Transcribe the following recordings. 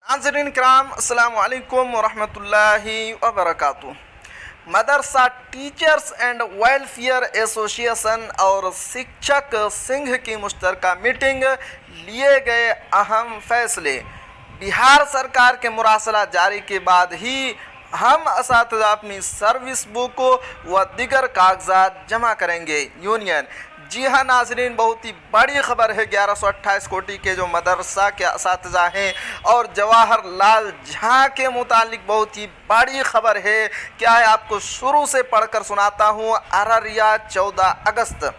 नाज़रीन कराम अस्सलाम वालेकुम वरहमतुल्लाहि वबरकातुहू। मदरसा टीचर्स एंड वेलफेयर एसोसिएशन और शिक्षक संघ की मुश्तरका मीटिंग, लिए गए अहम फैसले। बिहार सरकार के मुरासला जारी के बाद ही हम असातिज़ा अपनी सर्विस बुक व दीगर कागजात जमा करेंगे। यूनियन जी हाँ नाजरीन, बहुत ही बड़ी खबर है। 1128 कोटि के जो मदरसा के असातिज़ा हैं और जवाहर लाल झाँ के मुतालिक बहुत ही बड़ी खबर है। क्या है आपको शुरू से पढ़कर सुनाता हूँ। अररिया 14 अगस्त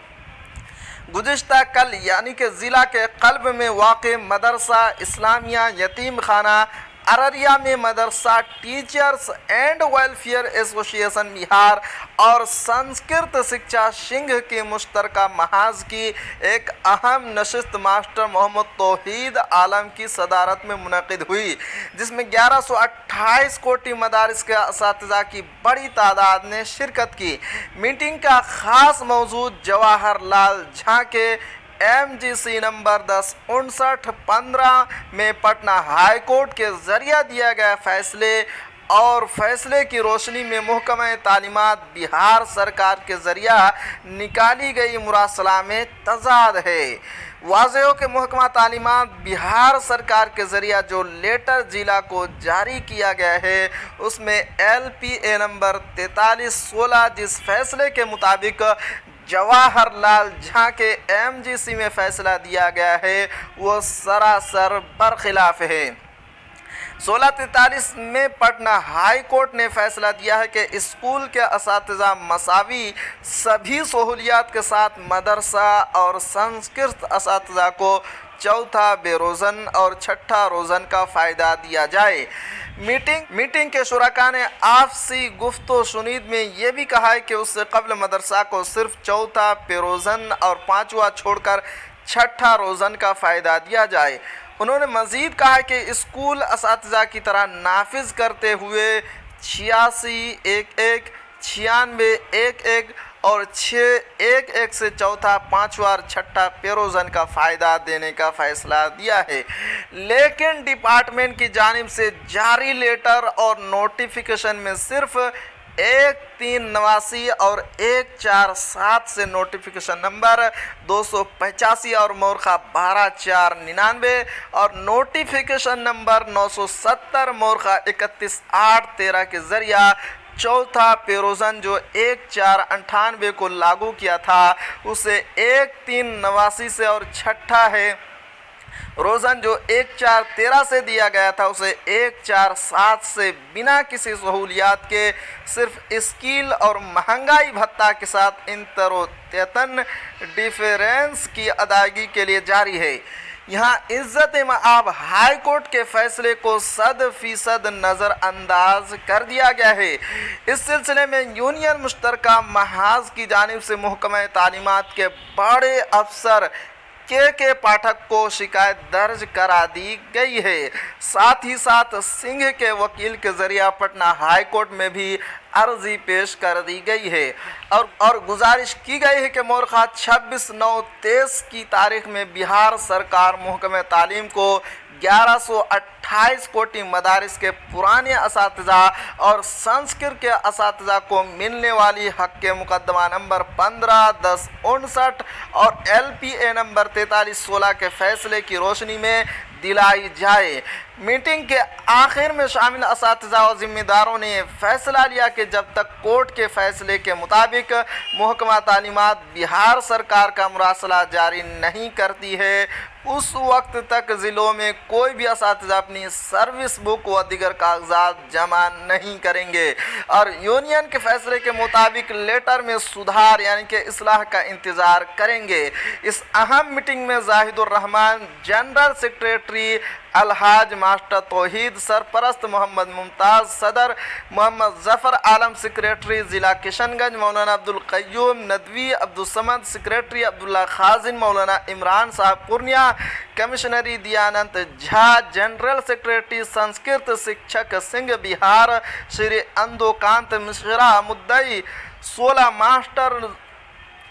गुज़िश्ता कल यानी कि ज़िला के क़ल्ब में वाक़े मदरसा इस्लामिया यतीम खाना अररिया में मदरसा teachers and welfare association Bihar और संस्कृत शिक्षा संघ के मुश्तरका महाज की एक अहम नशिस्त मास्टर मोहम्मद तौहीद आलम की सदारत में मुनक़िद हुई, जिसमें 1128 कोटि मदारिस के असातिज़ा की बड़ी तादाद ने शिरकत की। मीटिंग का ख़ास मौजू जवाहर लाल झाँ के MGC नंबर 1059-15 में पटना हाई कोर्ट के ज़रिए दिया गया फैसले और फैसले की रोशनी में महकमा तालीमात बिहार सरकार के ज़रिए निकाली गई मुरासला में तजाद है। वाज़ेह हो कि महकमा तालीमात बिहार सरकार के ज़रिए जो लेटर ज़िला को जारी किया गया है उसमें LPA नंबर 4316 जिस फैसले के मुताबिक जवाहर लाल झाँ के MGC में फ़ैसला दिया गया है वो सरासर बरखिलाफ़ है। 1643 में पटना हाई कोर्ट ने फैसला दिया है कि स्कूल के असातिज़ा मसावी सभी सहूलियात के साथ मदरसा और संस्कृत असातिज़ा को चौथा बेरोज़न और छठा रोज़न का फ़ायदा दिया जाए। मीटिंग के शुरका ने आपसी गुफ्तो शुनीद में ये भी कहा है कि उससे कबल मदरसा को सिर्फ चौथा पेरोज़न और पाँचवा छोड़कर छठा रोज़न का फ़ायदा दिया जाए। उन्होंने मज़ीद कहा है कि स्कूल असातिज़ा की तरह नाफिज करते हुए 86-11, 96-11 और 6-11 से चौथा, पाँचवा और छठा पेरोज़न का फ़ायदा देने का फ़ैसला दिया है। लेकिन डिपार्टमेंट की जानिब से जारी लेटर और नोटिफिकेशन में सिर्फ 1389 और 147 से नोटिफिकेशन नंबर 285 और मोरखा 12499 और नोटिफिकेशन नंबर 970 मोरखा 31813 के ज़रिया चौथा पेरोज़न जो 1498 को लागू किया था उसे 1389 से और छठा है रोज़न जो 1413 से दिया गया था उसे 147 से बिना किसी सहूलियात के सिर्फ स्किल और महंगाई भत्ता के साथ इंतरोतन डिफरेंस की अदायगी के लिए जारी है। यहाँ इज़्ज़त मआब हाई कोर्ट के फैसले को 100% नज़रअंदाज कर दिया गया है। इस सिलसिले में यूनियन मुश्तरका महाज की जानिब से महकमा तालीमात के बड़े अफसर के पाठक को शिकायत दर्ज करा दी गई है। साथ ही साथ सिंह के वकील के ज़रिए पटना हाई कोर्ट में भी अर्जी पेश कर दी गई है और गुजारिश की गई है कि मोरखा 26/9/23 की तारीख में बिहार सरकार महकमे तालीम को 1128 कोटि मदारिस के पुराने असातिज़ा और संस्कृत के असातिज़ा को मिलने वाली हक़ के मुकदमा नंबर 15/1059 और LPA नंबर 4316 के फैसले की रोशनी में दिलाई जाए। मीटिंग के आखिर में शामिल असातिज़ा और ज़िम्मेदारों ने फैसला लिया कि जब तक कोर्ट के फैसले के मुताबिक महकमा तालीमात बिहार सरकार का मुरासला जारी नहीं करती है उस वक्त तक ज़िलों में कोई भी असातिज़ा अपनी सर्विस बुक व दीगर कागजात जमा नहीं करेंगे और यूनियन के फैसले के मुताबिक लेटर में सुधार यानी कि इस्लाह का इंतज़ार करेंगे। इस अहम मीटिंग में जाहिदुर रहमान जनरल सेक्रेटरी, अलहाज मास्टर तौहीद सरपरस्त, मोहम्मद मुमताज़ सदर, मोहम्मद ज़फ़र आलम सेक्रेटरी ज़िला किशनगंज, मौलाना अब्दुल क़य्यूम नदवी, अब्दुल समद सेक्रेटरी, अब्दुल्ला खाजिन, मौलाना इमरान साहब पूर्णिया, कमिश्नरी दयानंद झा, जनरल सेक्रेटरी संस्कृत शिक्षक संघ बिहार श्री अंदोकांत मिश्रा, मुद्दई 16 master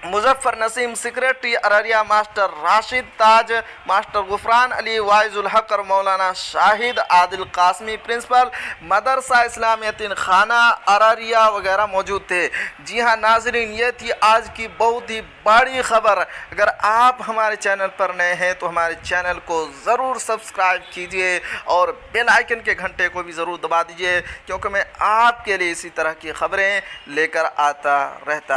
Muzaffar Naseem secretary Araria, master Rashid Taj, master Gufran Ali Waizul Haq और मौलाना शाहिद आदिल कासमी प्रिंसिपल मदरसा इस्लामियतीन खाना अररिया वगैरह मौजूद थे। जी हाँ नाजरीन, ये थी आज की बहुत ही बड़ी खबर। अगर आप हमारे चैनल पर नए हैं तो हमारे चैनल को ज़रूर सब्सक्राइब कीजिए और बेल आइकन के घंटे को भी ज़रूर दबा दीजिए, क्योंकि मैं आपके लिए इसी तरह की खबरें लेकर आता रहता